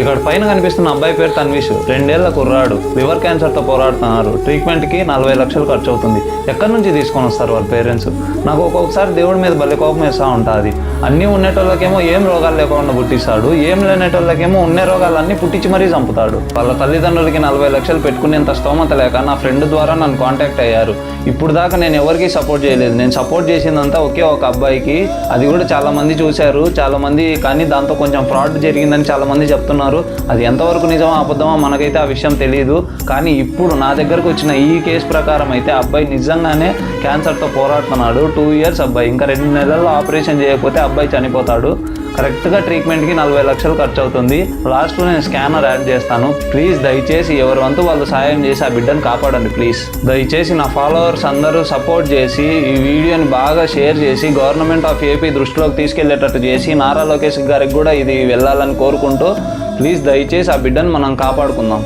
ఇక్కడ పైన కనిపిస్తున్న అబ్బాయి పేరు తన్విష్, 2 ఏళ్ల కుర్రాడు, లివర్ క్యాన్సర్తో పోరాడుతున్నారు. ట్రీట్మెంట్కి 40 లక్షలు ఖర్చు అవుతుంది. ఎక్కడి నుంచి తీసుకొని వస్తారు వాళ్ళ పేరెంట్స్? నాకు ఒక్కొక్కసారి దేవుడి మీద భలే కోపం వేస్తూ ఉంటుంది. అన్నీ ఉండేటోళ్ళకేమో ఏం రోగాలు లేకుండా పుట్టిస్తాడు, ఏం లేనేటోళ్ళకేమో ఉన్న రోగాలన్నీ పుట్టించి మరీ చంపుతాడు. వాళ్ళ తల్లిదండ్రులకి 40 లక్షలు పెట్టుకునేంత స్తోమత లేక నా ఫ్రెండ్ ద్వారా నన్ను కాంటాక్ట్ అయ్యారు. ఇప్పుడు దాకా నేను ఎవరికి సపోర్ట్ చేయలేదు. నేను సపోర్ట్ చేసిందంతా ఒకే ఒక అబ్బాయికి. అది కూడా చాలామంది చూశారు, చాలామంది, కానీ దాంతో కొంచెం ఫ్రాడ్ జరిగిందని చాలామంది చెప్తున్నారు. అది ఎంతవరకు నిజమో అబద్ధమో మనకైతే ఆ విషయం తెలియదు. కానీ ఇప్పుడు నా దగ్గరకు వచ్చిన ఈ కేసు ప్రకారం అయితే అబ్బాయి నిజంగానే క్యాన్సర్తో పోరాడుతున్నాడు. 2 ఇయర్స్ అబ్బాయి, ఇంకా 2 నెలల్లో ఆపరేషన్ చేయకపోతే అబ్బాయి చనిపోతాడు. కరెక్ట్గా ట్రీట్మెంట్కి 40 లక్షలు ఖర్చు అవుతుంది. లాస్ట్లో నేను స్కానర్ యాడ్ చేస్తాను. ప్లీజ్ దయచేసి ఎవరి వంతు వాళ్ళు సాయం చేసి ఆ బిడ్డను కాపాడండి ప్లీజ్. దయచేసి నా ఫాలోవర్స్ అందరూ సపోర్ట్ చేసి ఈ వీడియోని బాగా షేర్ చేసి గవర్నమెంట్ ఆఫ్ ఏపీ దృష్టిలోకి తీసుకెళ్లేటట్టు చేసి నారా లోకేష్ గారికి కూడా ఇది వెళ్ళాలని కోరుకుంటూ ప్లీజ్ దయచేసి ఆ బిడ్డను మనం కాపాడుకుందాం.